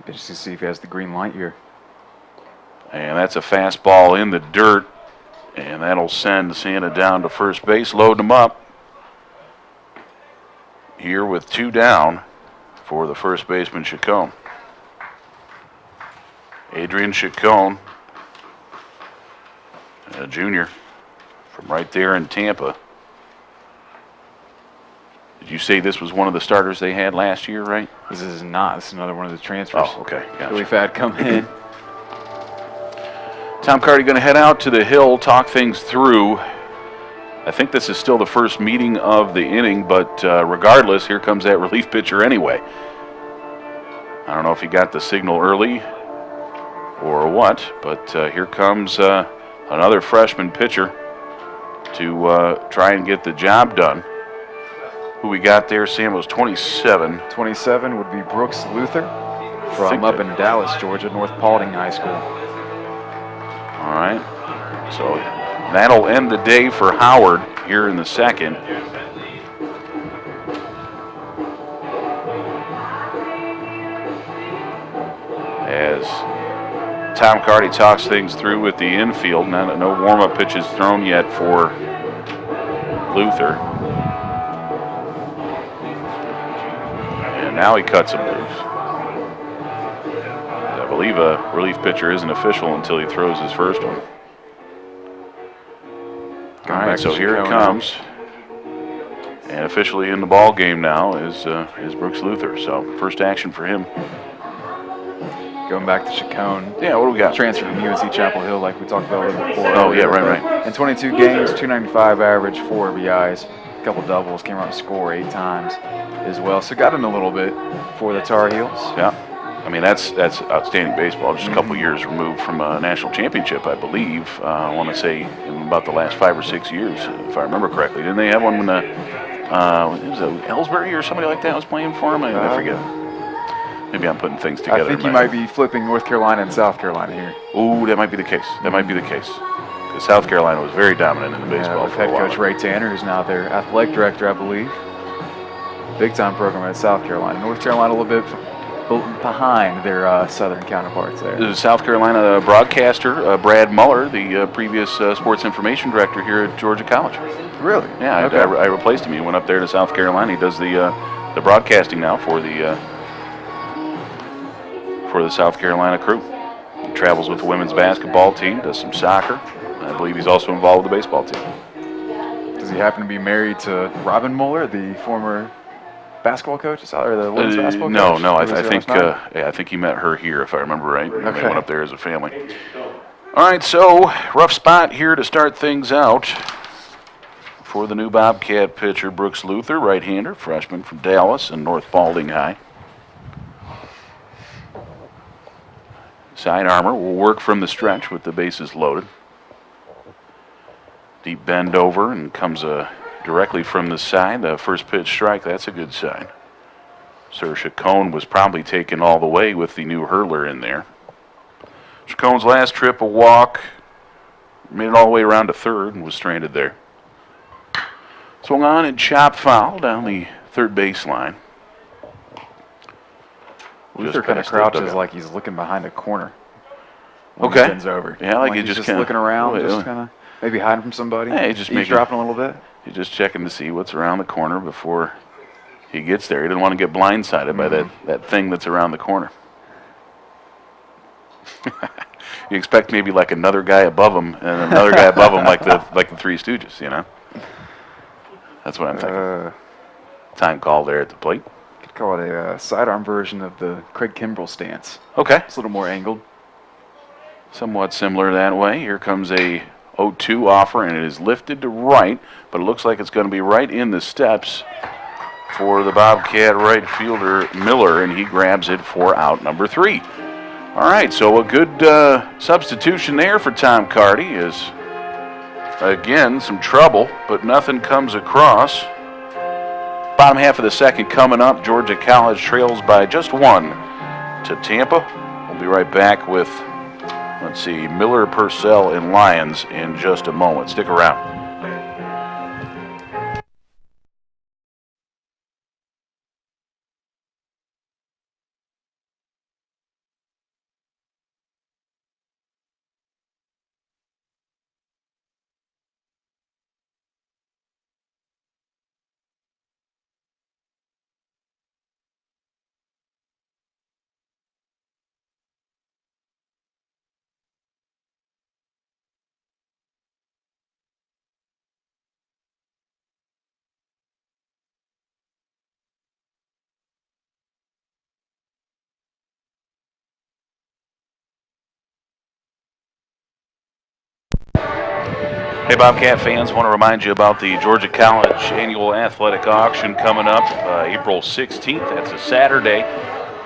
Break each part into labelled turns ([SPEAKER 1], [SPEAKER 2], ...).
[SPEAKER 1] Just to see if he has the green light here.
[SPEAKER 2] And that's a fastball in the dirt. And that'll send Santa down to first base, load him up. Here with 2 down for the first baseman, Chacon. Adrian Chacon, a junior from right there in Tampa. Did you say this was one of the starters they had last year, right?
[SPEAKER 1] This is not. This is another one of the transfers.
[SPEAKER 2] Oh, okay. Gotcha.
[SPEAKER 1] We've had come in.
[SPEAKER 2] Tom Carty going to head out to the hill, talk things through. I think this is still the first meeting of the inning, but regardless, here comes that relief pitcher anyway. I don't know if he got the signal early or what, but here comes another freshman pitcher to try and get the job done. Who we got there, Sam, was 27.
[SPEAKER 1] 27 would be Brooks Luther from up in Dallas, Georgia, North Paulding High School.
[SPEAKER 2] All right. So that'll end the day for Howard here in the second. As Tom Carty talks things through with the infield. No warm-up pitches thrown yet for Luther. And now he cuts him loose. I believe a relief pitcher isn't official until he throws his first one. All right, so here it comes. And officially in the ball game now is Brooks Luther. So first action for him.
[SPEAKER 1] Going back to Chacon.
[SPEAKER 2] Yeah, what do we got?
[SPEAKER 1] Transferred from UNC Chapel Hill, like we talked about a little before.
[SPEAKER 2] Oh, yeah, right.
[SPEAKER 1] In 22 games, 295 average, 4 RBIs, a couple doubles, came around to score 8 times as well. So got in a little bit for the Tar Heels.
[SPEAKER 2] Yeah. I mean, that's outstanding baseball. Just a couple years removed from a national championship, I believe. I want to say in about the last 5 or 6 years, if I remember correctly. Didn't they have one when it was Ellsbury or somebody like that was playing for him? I forget. Maybe I'm putting things together.
[SPEAKER 1] I think you might be flipping North Carolina and South Carolina here.
[SPEAKER 2] Ooh, that might be the case. Because South Carolina was very dominant in the baseball
[SPEAKER 1] with
[SPEAKER 2] for a
[SPEAKER 1] head
[SPEAKER 2] while.
[SPEAKER 1] coach Ray Tanner, who's now their athletic director, I believe. Big-time program at South Carolina. North Carolina a little bit behind their southern counterparts there.
[SPEAKER 2] The South Carolina broadcaster, Brad Muller, the previous sports information director here at Georgia College.
[SPEAKER 1] Really?
[SPEAKER 2] Yeah, okay. I replaced him. He went up there to South Carolina. He does the broadcasting now for the South Carolina crew. He travels with the women's basketball team, does some soccer. I believe he's also involved with the baseball team.
[SPEAKER 1] Does he happen to be married to Robin Muller, the former basketball coach, or the women's basketball coach?
[SPEAKER 2] No. I think he met her here, if I remember right. Okay. They went up there as a family. All right, so rough spot here to start things out for the new Bobcat pitcher, Brooks Luther, right-hander, freshman from Dallas and North Paulding High. Side armor will work from the stretch with the bases loaded. Deep bend over and comes directly from the side. The first pitch strike, that's a good sign. Sir Chacon was probably taken all the way with the new hurler in there. Chacon's last trip, a walk, made it all the way around to third and was stranded there. Swung on and chop foul down the third baseline.
[SPEAKER 1] Luther kind of crouches like he's looking behind a corner. When
[SPEAKER 2] okay.
[SPEAKER 1] He bends over.
[SPEAKER 2] Yeah, like
[SPEAKER 1] he's
[SPEAKER 2] just
[SPEAKER 1] kinda, looking around, just kind of maybe hiding from somebody.
[SPEAKER 2] Yeah, he's
[SPEAKER 1] dropping a little bit.
[SPEAKER 2] He's just checking to see what's around the corner before he gets there. He didn't want to get blindsided by that thing that's around the corner. You expect maybe like another guy above him and another guy above him, like the Three Stooges, you know. That's what I'm thinking. Time call there at the plate.
[SPEAKER 1] Could call it a sidearm version of the Craig Kimbrell stance.
[SPEAKER 2] Okay.
[SPEAKER 1] It's a little more angled.
[SPEAKER 2] Somewhat similar that way. Here comes a 0-2 offer, and it is lifted to right, but it looks like it's going to be right in the steps for the Bobcat right fielder Miller, and he grabs it for out number 3. All right, so a good substitution there for Tom Carty is, again, some trouble, but nothing comes across. Bottom half of the second coming up. Georgia College trails by just 1 to Tampa. We'll be right back with, let's see, Miller, Purcell, and Lyons in just a moment. Stick around. Hey, Bobcat fans, want to remind you about the Georgia College Annual Athletic Auction coming up April 16th. That's a Saturday.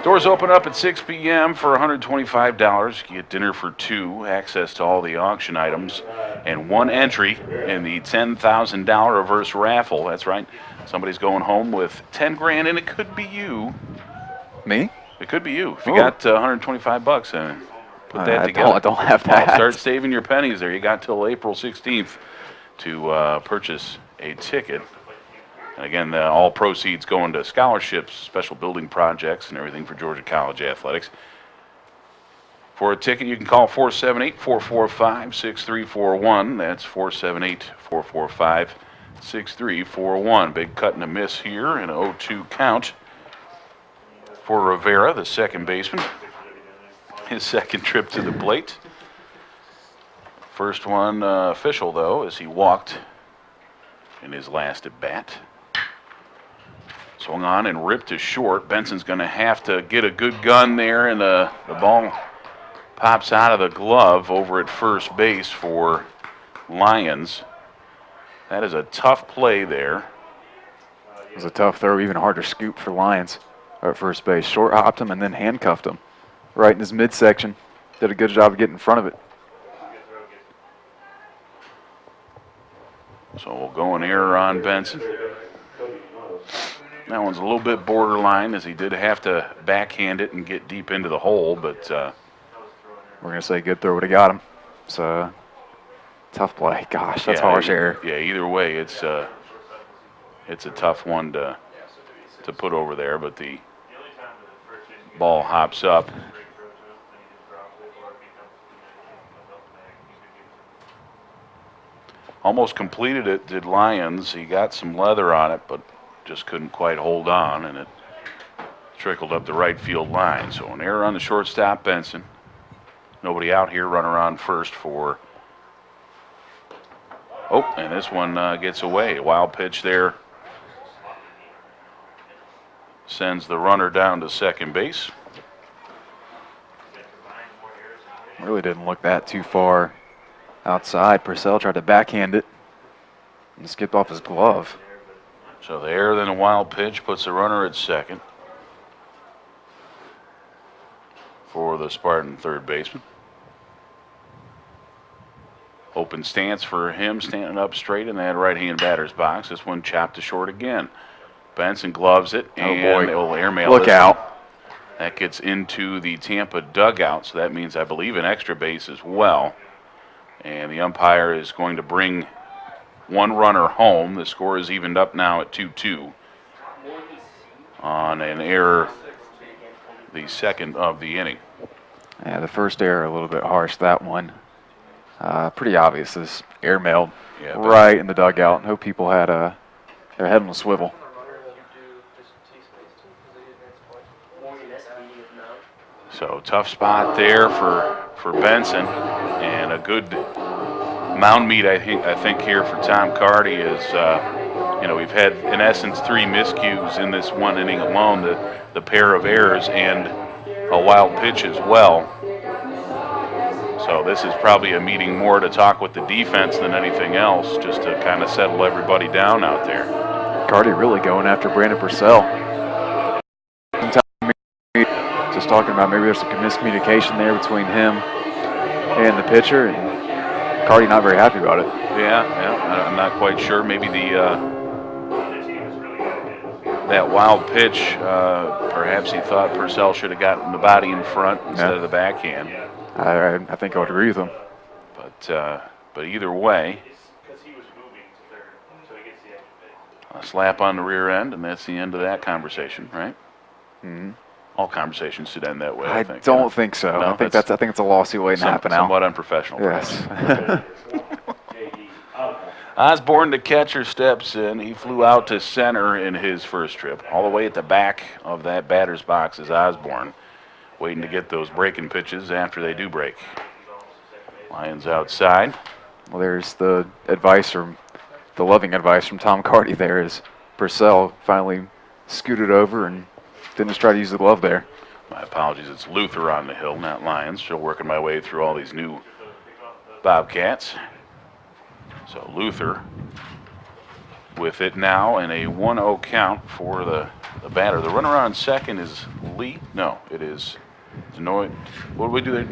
[SPEAKER 2] Doors open up at 6 p.m. for $125. You get dinner for two, access to all the auction items, and one entry in the $10,000 reverse raffle. That's right. Somebody's going home with 10 grand, and it could be you.
[SPEAKER 1] Me?
[SPEAKER 2] It could be you. If you
[SPEAKER 1] Ooh.
[SPEAKER 2] got $125 and put that together.
[SPEAKER 1] I don't have that.
[SPEAKER 2] Well, start saving your pennies there. You got till April 16th to purchase a ticket. And again, all proceeds going to scholarships, special building projects, and everything for Georgia College athletics. For a ticket, you can call 478-445-6341. That's 478-445-6341. Big cut and a miss here, an 0-2 count for Rivera, the second baseman. His second trip to the plate. First one official, though, as he walked in his last at bat. Swung on and ripped to short. Benson's going to have to get a good gun there, and the ball pops out of the glove over at first base for Lions. That is a tough play there.
[SPEAKER 1] It was a tough throw, even harder scoop for Lions at first base. Short hopped him and then handcuffed him right in his midsection. Did a good job of getting in front of it.
[SPEAKER 2] So we'll go an error on Benson. That one's a little bit borderline, as he did have to backhand it and get deep into the hole, but
[SPEAKER 1] we're going to say good throw would have got him. So tough play. Gosh, that's harsh error.
[SPEAKER 2] Yeah, either way, it's a tough one to put over there, but the ball hops up. Almost completed it, did Lyons. He got some leather on it, but just couldn't quite hold on, and it trickled up the right field line. So an error on the shortstop, Benson. Nobody out here, runner on first for... Oh, and this one gets away. A wild pitch there. Sends the runner down to second base.
[SPEAKER 1] Really didn't look that too far outside. Purcell tried to backhand it and skipped off his glove.
[SPEAKER 2] So the error, then a wild pitch, puts the runner at second for the Spartan third baseman. Open stance for him, standing up straight in that right-hand batter's box. This one chopped to short again. Benson gloves it, and it will airmail.
[SPEAKER 1] Look out.
[SPEAKER 2] That gets into the Tampa dugout, so that means, I believe, an extra base as well. And the umpire is going to bring one runner home. The score is evened up now at 2-2 on an error, the second of the inning.
[SPEAKER 1] Yeah, the first error a little bit harsh, that one. Pretty obvious. This airmailed right in the dugout. No people had their head on a swivel.
[SPEAKER 2] So tough spot there for Benson, and a good mound meet I think here for Tom Carty is we've had in essence three miscues in this one inning alone, the pair of errors and a wild pitch as well. So this is probably a meeting more to talk with the defense than anything else, just to kind of settle everybody down out there.
[SPEAKER 1] Carty really going after Brandon Purcell. Just talking about maybe there's some miscommunication there between him and the pitcher, and Carty not very happy about it.
[SPEAKER 2] Yeah, I'm not quite sure. Maybe that wild pitch, perhaps he thought Purcell should have gotten the body in front instead of the backhand.
[SPEAKER 1] I think I would agree with him.
[SPEAKER 2] But either way, a slap on the rear end, and that's the end of that conversation, right?
[SPEAKER 1] Mm-hmm.
[SPEAKER 2] All conversations should end that way.
[SPEAKER 1] I
[SPEAKER 2] think.
[SPEAKER 1] don't think so.
[SPEAKER 2] No,
[SPEAKER 1] I think it's a lawsuit waiting to happen now.
[SPEAKER 2] Somewhat unprofessional.
[SPEAKER 1] Yes.
[SPEAKER 2] Osborne, the catcher, steps in. He flew out to center in his first trip. All the way at the back of that batter's box is Osborne, waiting to get those breaking pitches after they do break. Lions outside.
[SPEAKER 1] Well, there's the loving advice from Tom Carty there, is Purcell finally scooted over and didn't just try to use the glove there.
[SPEAKER 2] My apologies. It's Luther on the hill, not Lions. Still working my way through all these new Bobcats. So Luther with it now, and a 1-0 count for the batter. The runner on second is Lee. No, it is Denoy. What do we do there?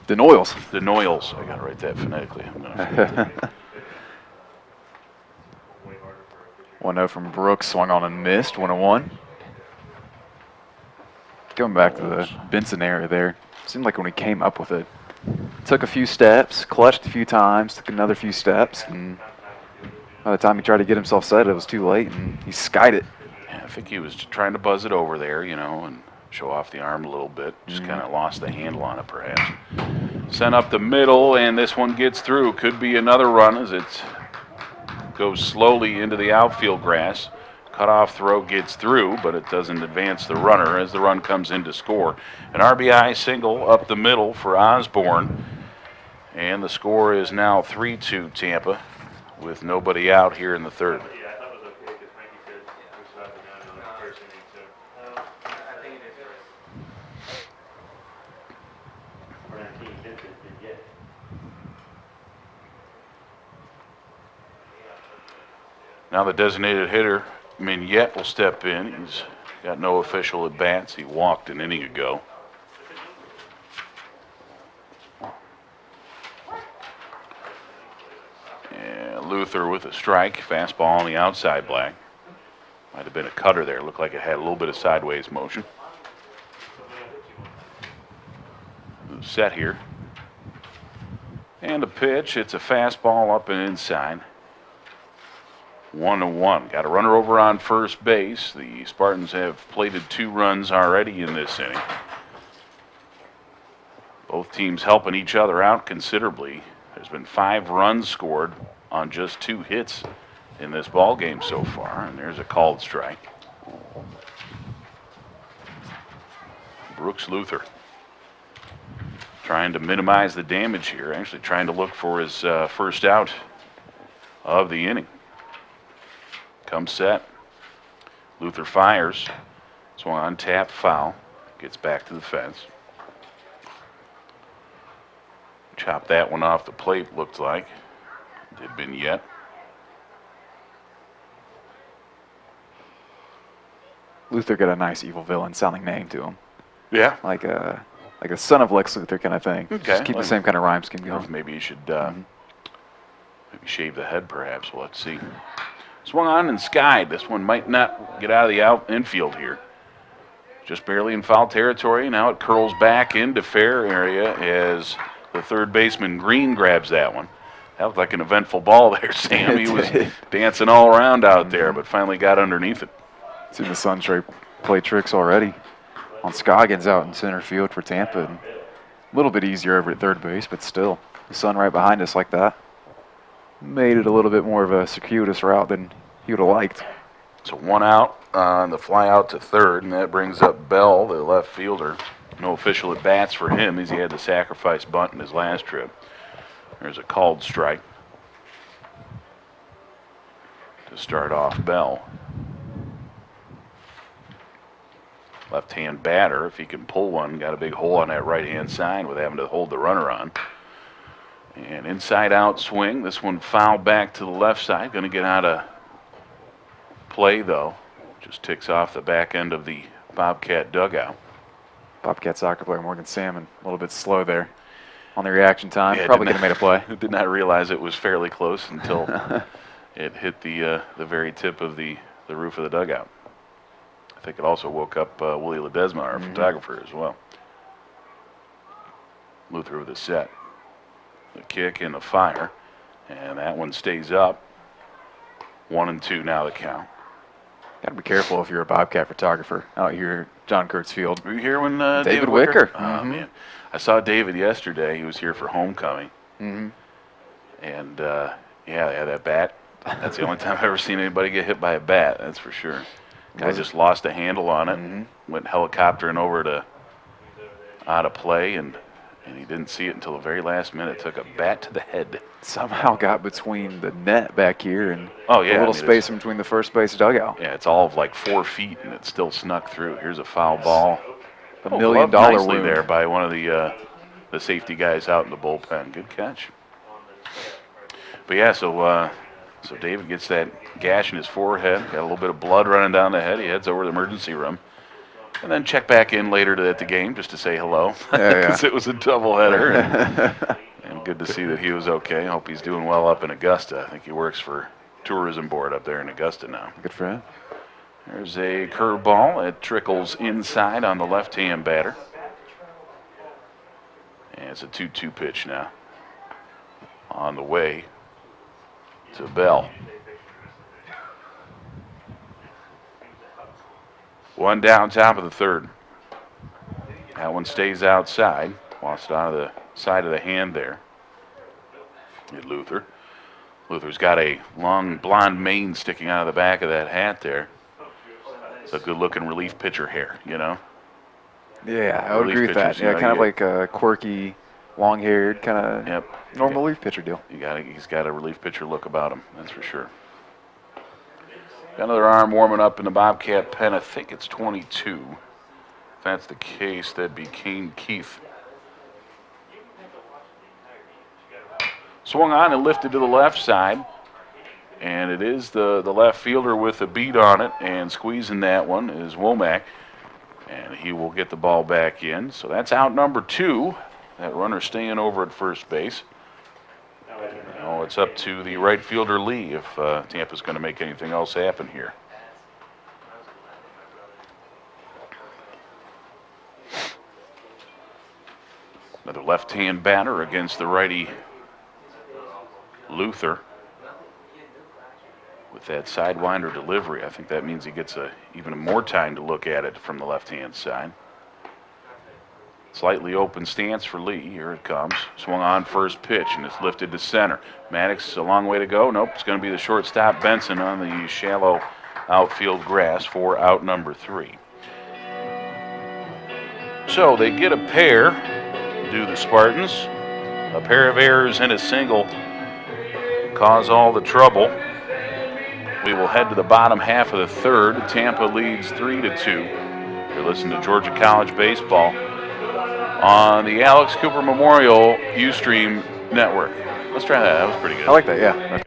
[SPEAKER 1] Denoyles.
[SPEAKER 2] Denoyles. I got to write that phonetically. I'm going to forget that.
[SPEAKER 1] 1-0 from Brooks, swung on and missed. 1-1. Going back to the Benson area there, seemed like when he came up with it, took a few steps, clutched a few times, took another few steps, and by the time he tried to get himself set, it was too late, and he skied it.
[SPEAKER 2] Yeah, I think he was trying to buzz it over there, and show off the arm a little bit. Just kind of lost the handle on it, perhaps. Sent up the middle, and this one gets through. Could be another run as it goes slowly into the outfield grass. Cutoff throw gets through, but it doesn't advance the runner as the run comes in to score. An RBI single up the middle for Osborne, and the score is now 3-2 Tampa, with nobody out here in the third. Now the designated hitter, Mignette, will step in. He's got no official at bats. He walked an inning ago. And Luther with a strike, fastball on the outside black. Might have been a cutter there. Looked like it had a little bit of sideways motion. Set here. And a pitch. It's a fastball up and inside. 1-1. Got a runner over on first base. The Spartans have plated 2 runs already in this inning. Both teams helping each other out considerably. There's been 5 runs scored on just 2 hits in this ball game so far, and there's a called strike. Brooks Luther trying to minimize the damage here, actually trying to look for his first out of the inning. Comes set. Luther fires. Swung on, tap, foul. Gets back to the fence. Chopped that one off the plate, looked like. Did Mignette.
[SPEAKER 1] Luther got a nice evil villain sounding name to him.
[SPEAKER 2] Yeah.
[SPEAKER 1] Like a son of Lex Luthor kind of thing.
[SPEAKER 2] Okay.
[SPEAKER 1] Just keep the same kind of rhyme scheme going.
[SPEAKER 2] Maybe you should maybe shave the head, perhaps. Well, let's see. Swung on and skied. This one might not get out of the infield here. Just barely in foul territory. Now it curls back into fair area as the third baseman Green grabs that one. That looked like an eventful ball there, Sam. He was dancing all around out there, but finally got underneath it.
[SPEAKER 1] Seen the Sunstray play tricks already. On Scoggins out in center field for Tampa. And a little bit easier over at third base, but still. The sun right behind us like that. Made it a little bit more of a circuitous route than he would have liked.
[SPEAKER 2] So 1 out on the fly out to third, and that brings up Bell, the left fielder. No official at bats for him as he had to sacrifice bunt in his last trip. There's a called strike to start off Bell. Left-hand batter, if he can pull one, got a big hole on that right-hand side with having to hold the runner on. And inside-out swing. This one foul back to the left side. Going to get out of play, though. Just ticks off the back end of the Bobcat dugout.
[SPEAKER 1] Bobcat soccer player Morgan Salmon, a little bit slow there on the reaction time.
[SPEAKER 2] Yeah,
[SPEAKER 1] probably could have made a play.
[SPEAKER 2] Did not realize it was fairly close until it hit the very tip of the roof of the dugout. I think it also woke up Willie Ledesma, our photographer, as well. Luther with a set. The kick and the fire, and that one stays up. 1-2 now the count.
[SPEAKER 1] Got to be careful if you're a Bobcat photographer out here at John Kurtz Field.
[SPEAKER 2] Were you here when
[SPEAKER 1] David Wicker?
[SPEAKER 2] Oh, man. I saw David yesterday. He was here for homecoming.
[SPEAKER 1] Mhm.
[SPEAKER 2] And, yeah, that bat. That's the only time I've ever seen anybody get hit by a bat, that's for sure. Guy just lost a handle on it, went helicoptering over to out of play, and he didn't see it until the very last minute. Took a bat to the head.
[SPEAKER 1] Somehow got between the net back here and
[SPEAKER 2] oh, yeah,
[SPEAKER 1] a little space in between the first base dugout.
[SPEAKER 2] Yeah, it's all of like 4 feet, and it still snuck through. Here's a foul ball.
[SPEAKER 1] $1 million wound
[SPEAKER 2] there by one of the safety guys out in the bullpen. Good catch. But yeah, so David gets that gash in his forehead, got a little bit of blood running down the head. He heads over to the emergency room, and then check back in later at the game just to say hello, because it was a doubleheader. And good to see that he was okay. I hope he's doing well up in Augusta. I think he works for tourism board up there in Augusta now.
[SPEAKER 1] Good for him.
[SPEAKER 2] There's a curveball. It trickles inside on the left-hand batter. And it's a 2-2 pitch now. On the way to Bell. One down, top of the third. That one stays outside. Lost out of the side of the hand there. And Luther. Luther's got a long blonde mane sticking out of the back of that hat there. It's a good-looking relief pitcher hair, you know?
[SPEAKER 1] Yeah, I would agree with that. Yeah, kind of like a quirky, long-haired, kind of normal relief pitcher deal.
[SPEAKER 2] He's got a relief pitcher look about him, that's for sure. Got another arm warming up in the Bobcat pen. I think it's 22. If that's the case, that'd be Kane Keith. Swung on and lifted to the left side. And it is the left fielder with a beat on it, and squeezing that one is Womack. And he will get the ball back in. So that's out number 2. That runner staying over at first base. Now it's up to the right fielder Lee if Tampa's going to make anything else happen here. Another left-hand batter against the righty Luther. With that sidewinder delivery, I think that means he gets even more time to look at it from the left-hand side. Slightly open stance for Lee. Here it comes. Swung on first pitch, and it's lifted to center. Maddox, a long way to go. Nope, it's going to be the shortstop Benson on the shallow outfield grass for out number 3. So they get a pair, do the Spartans. A pair of errors and a single cause all the trouble. We will head to the bottom half of the third. Tampa leads 3-2. You're listening to Georgia College Baseball on the Alex Cooper Memorial Ustream Network. Let's try that. That was pretty good.
[SPEAKER 1] I like that, yeah.